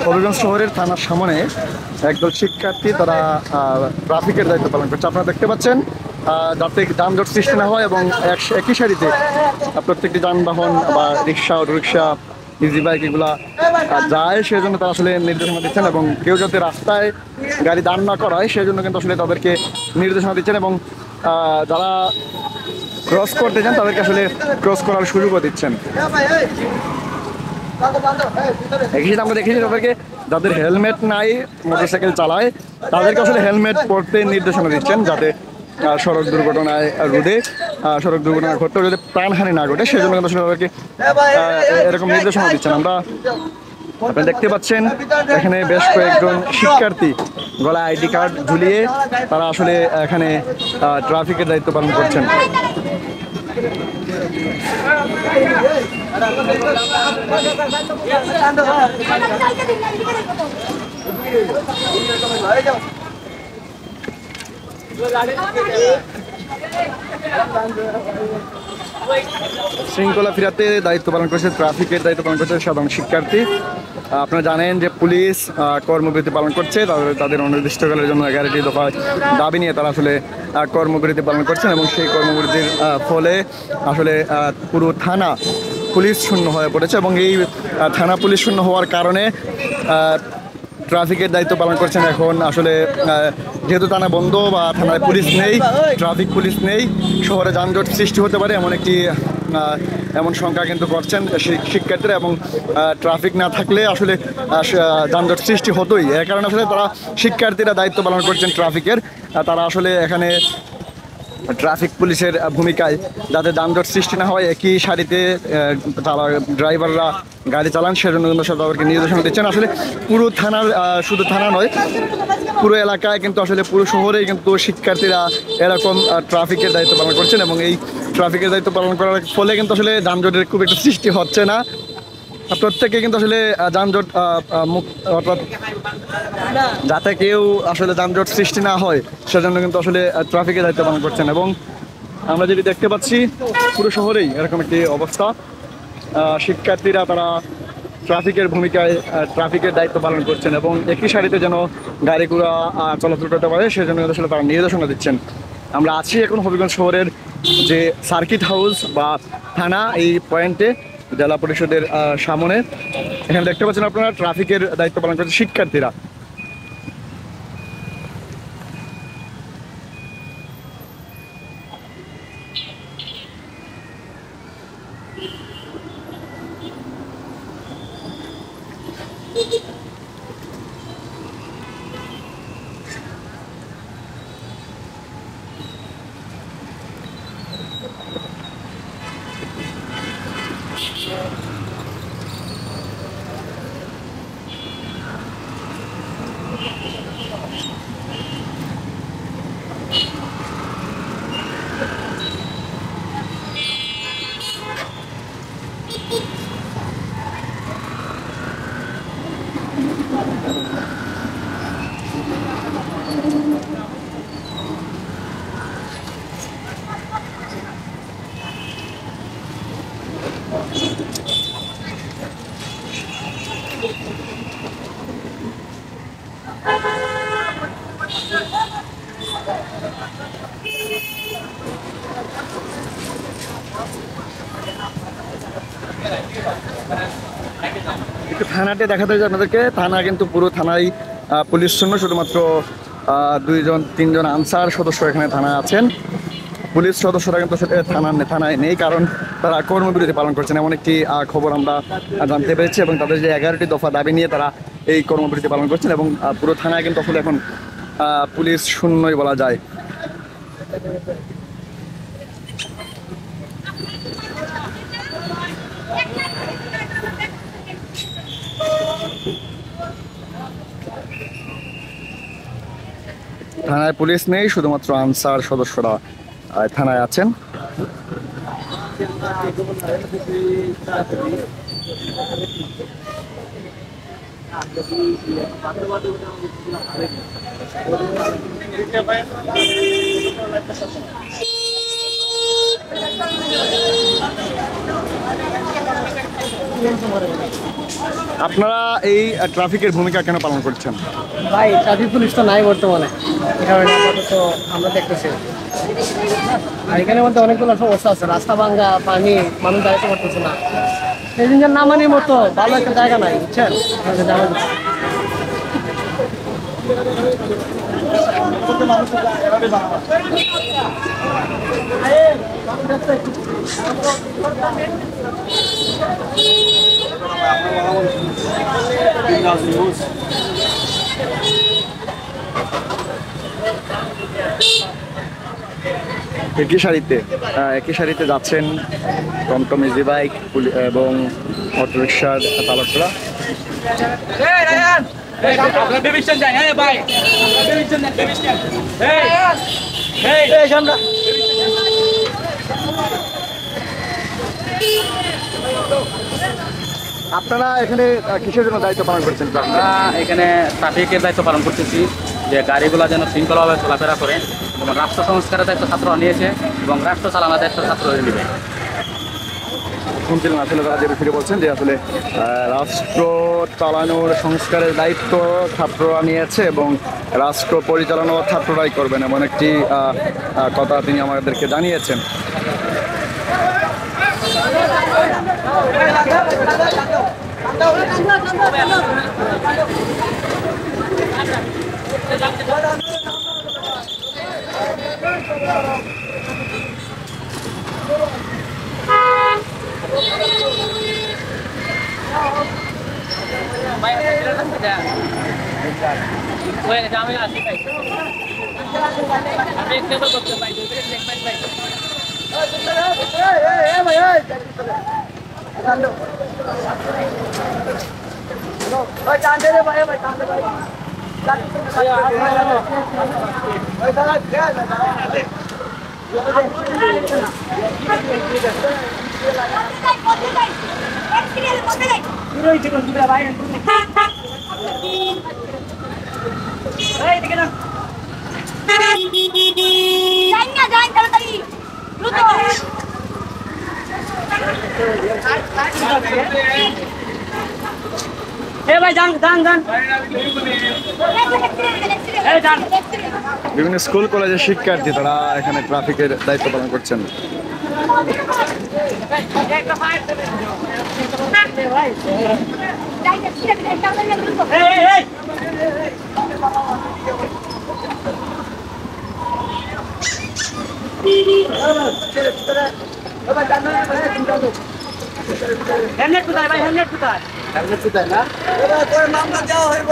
হবিগঞ্জ শহরের থানার সামনে একদল শিক্ষার্থী তারা ট্রাফিকের দায়িত্ব পালন করছে। আপনারা দেখতে পাচ্ছেন যাতে যানজট সৃষ্টি না হয় এবং একই সারিতে প্রত্যেকটি যানবাহন বা রিক্সা, অটোরিক্সা, ইজি বাইক এগুলা যায়, সেই জন্য তারা আসলে নির্দেশনা দিচ্ছেন এবং কেউ যাতে রাস্তায় গাড়ি দাঁড় না করায় সেই জন্য কিন্তু আসলে তাদেরকে নির্দেশনা দিচ্ছেন এবং যারা ক্রস করতে চান তাদেরকে আসলে ক্রস করার সুযোগও দিচ্ছেন। আমরা দেখেছি তাদেরকে যাদের হেলমেট নাই, মোটরসাইকেল চালায়, তাদেরকে আসলে হেলমেট পরতে নির্দেশনা দিচ্ছেন যাতে সড়ক দুর্ঘটনায় রোধে সড়ক দুর্ঘটনা ঘটতেও যাতে প্রাণহানি না ঘটে সেজন্য কিন্তু আসলে তাদেরকে এরকম নির্দেশনা দিচ্ছেন। আপনারা দেখতে পাচ্ছেন এখানে বেশ কয়েকজন শিক্ষার্থী গলায় আইডি কার্ড ঝুলিয়ে তারা আসলে এখানে ট্রাফিকের দায়িত্ব পালন করছেন। শৃঙ্খলা ফিরাতে দায়িত্ব পালন করছে, ট্রাফিকের দায়িত্ব পালন করছে সাধারণ শিক্ষার্থী। আপনারা জানেন যে পুলিশ কর্মবিরতি পালন করছে, তাদের অনির্দিষ্টকালের জন্য 11টি দফা দাবি নিয়ে তারা আসলে কর্মবিরতি পালন করছেন এবং সেই কর্মবিরতির ফলে আসলে পুরো থানা পুলিশ শূন্য হয়ে পড়েছে এবং এই থানা পুলিশ শূন্য হওয়ার কারণে ট্রাফিকের দায়িত্ব পালন করছেন এখন আসলে যেহেতু থানা বন্ধ বা থানায় পুলিশ নেই, ট্রাফিক পুলিশ নেই, শহরে যানজট সৃষ্টি হতে পারে এমন শঙ্কা কিন্তু করছেন শিক্ষার্থীরা এবং ট্রাফিক না থাকলে আসলে যানজট সৃষ্টি হতোই। এর কারণে আসলে তারা শিক্ষার্থীরা দায়িত্ব পালন করছেন ট্রাফিকের। তারা আসলে এখানে ট্রাফিক পুলিশের ভূমিকায় যাতে যানজট সৃষ্টি না হয়, একই সারিতে ড্রাইভাররা গাড়ি চালান সেজন্য কিন্তু তাদেরকে নির্দেশনা দিচ্ছেন। আসলে পুরো থানার শুধু থানা নয়, পুরো এলাকায় কিন্তু আসলে পুরো শহরেই কিন্তু শিক্ষার্থীরা এরকম ট্রাফিকের দায়িত্ব পালন করছেন এবং এই ট্রাফিকের দায়িত্ব পালন করার ফলে কিন্তু আসলে যানজটের খুব একটা সৃষ্টি হচ্ছে না। প্রত্যেকে কিন্তু আসলে যানজট অর্থাৎ যাতে কেউ আসলে যানজট সৃষ্টি না হয় সেজন্য কিন্তু আসলে ট্রাফিকের দায়িত্ব পালন করছেন এবং আমরা যেটি দেখতে পাচ্ছি পুরো শহরেই এরকম একটি অবস্থা। শিক্ষার্থীরা তারা ট্রাফিকের ভূমিকায় ট্রাফিকের দায়িত্ব পালন করছেন এবং একই সারিতে যেন গাড়ি ঘোড়া চলাচল করতে পারে সেজন্য আসলে তারা নির্দেশনা দিচ্ছেন। আমরা আছি এখন হবিগঞ্জ শহরের যে সার্কিট হাউস বা থানা, এই পয়েন্টে জেলা পরিষদের সামনে। এখানে দেখতে পাচ্ছেন আপনারা ট্রাফিকের দায়িত্ব পালন করছে শিক্ষার্থীরা। একটু থানাতে দেখাতে হবে আপনাদেরকে। থানা কিন্তু পুরো থানায় পুলিশ শূন্য, শুধুমাত্র 2-3জন আনসার সদস্য এখানে থানায় আছেন। পুলিশ সদস্যরা কিন্তু থানায় নেই, কারণ তারা কর্মবিরতি পালন করছেন এমন একটি খবর আমরা জানতে পেরেছি এবং তাদের যে 11টি দফা দাবি নিয়ে তারা এই কর্মবিরতি পালন করছেন এবং পুরো থানায় কিন্তু আসলে এখন পুলিশ শূন্যই বলা যায়। থানায় পুলিশ নেই, শুধুমাত্র আনসার সদস্যরা থানায় আছেন। আপনারা এই ট্রাফিকের ভূমিকা কেন পালন করছেন? ভাই ট্রাফিক পুলিশ তো নাই বর্তমানে, এই কারণে আপাতত আমরা দেখতেছি। আর এখানের মধ্যে অনেকগুলো সমস্যা আছে, রাস্তা ভাঙ্গা, পানি, মানুষ দাঁড়াতে পারতেছে না। এই জিনিসের নামানির মতো ভালো একটা জায়গা নাই, বুঝছেন? আপনাদের জানা যাচ্ছে। একই সারিতে যাচ্ছেন টমটম, ইজি বাইক এবং অটোরিকশার চালকরা। আপনারা এখানে কিসের জন্য দায়িত্ব পালন করছেন? আমরা এখানে ট্রাফিকের দায়িত্ব পালন করতেছি, যে গাড়িগুলো যেন শৃঙ্খলাভাবে চলাফেরা করে, এবং রাষ্ট্র সংস্কারের দায়িত্ব ছাত্ররা নিয়েছে এবং রাষ্ট্র চালানোর দায়িত্ব ছাত্ররা নেবে। শুনছিলেন আসলে তারা যে বিষয়টি বলছেন যে আসলে রাষ্ট্র চালানোর সংস্কারের দায়িত্ব ছাত্ররা নিয়েছে এবং রাষ্ট্র পরিচালনা ছাত্ররাই করবেন, এমন একটি কথা তিনি আমাদেরকে জানিয়েছেন। বিভিন্ন স্কুল কলেজের শিক্ষার্থী তারা এখানে ট্রাফিকের দায়িত্ব পালন করছেন। হেলমেট কোথায় ভাই? হেলমেট কোথায়? হেলমেট কোথায় না? তোর মামলা দেওয়া হইব।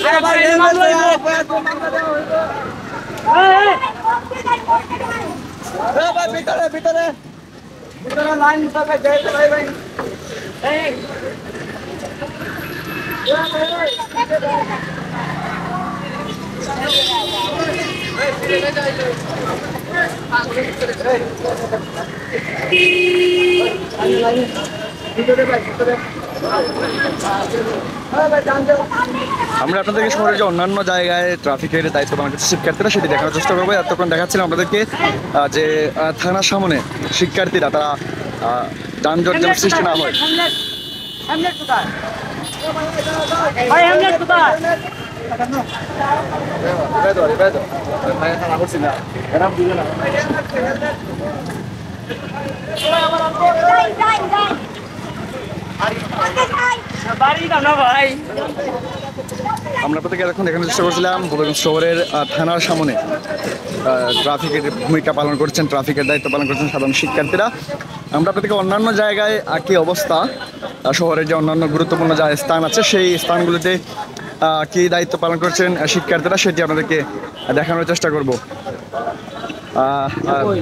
আরে ভাই মামলা হইব। তোর মামলা দেওয়া হইব। এই ভাই ভিতরে ভিতরে ভিতরে লাইন হিসাবে যাইতে ভাই ভাই। এই আমরা আপনাদেরকে শহরের যে অন্যান্য জায়গায় ট্রাফিকের দায়িত্ব পালন করছে শিক্ষার্থীরা সেটি দেখানোর চেষ্টা করবো। এতক্ষণ দেখাচ্ছিলাম আপনাদেরকে যে থানার সামনে শিক্ষার্থীরা তারা যানজট যেন সৃষ্টি না হয়। হেলমেট কোথায় ভাই? হেলমেট কোথায়? আমরা প্রত্যেকে এখন দেখানোর চেষ্টা করছিলাম গোপালগঞ্জ শহরের থানার সামনে ট্রাফিকের ভূমিকা পালন করছেন, ট্রাফিকের দায়িত্ব পালন করছেন সাধারণ শিক্ষার্থীরা। আমরা প্রত্যেকে অন্যান্য জায়গায় কি অবস্থা, শহরের যে অন্যান্য গুরুত্বপূর্ণ যা স্থান আছে সেই স্থানগুলিতে কি দায়িত্ব পালন করছেন শিক্ষার্থীরা সেটি আপনাদেরকে দেখানোর চেষ্টা করব। এই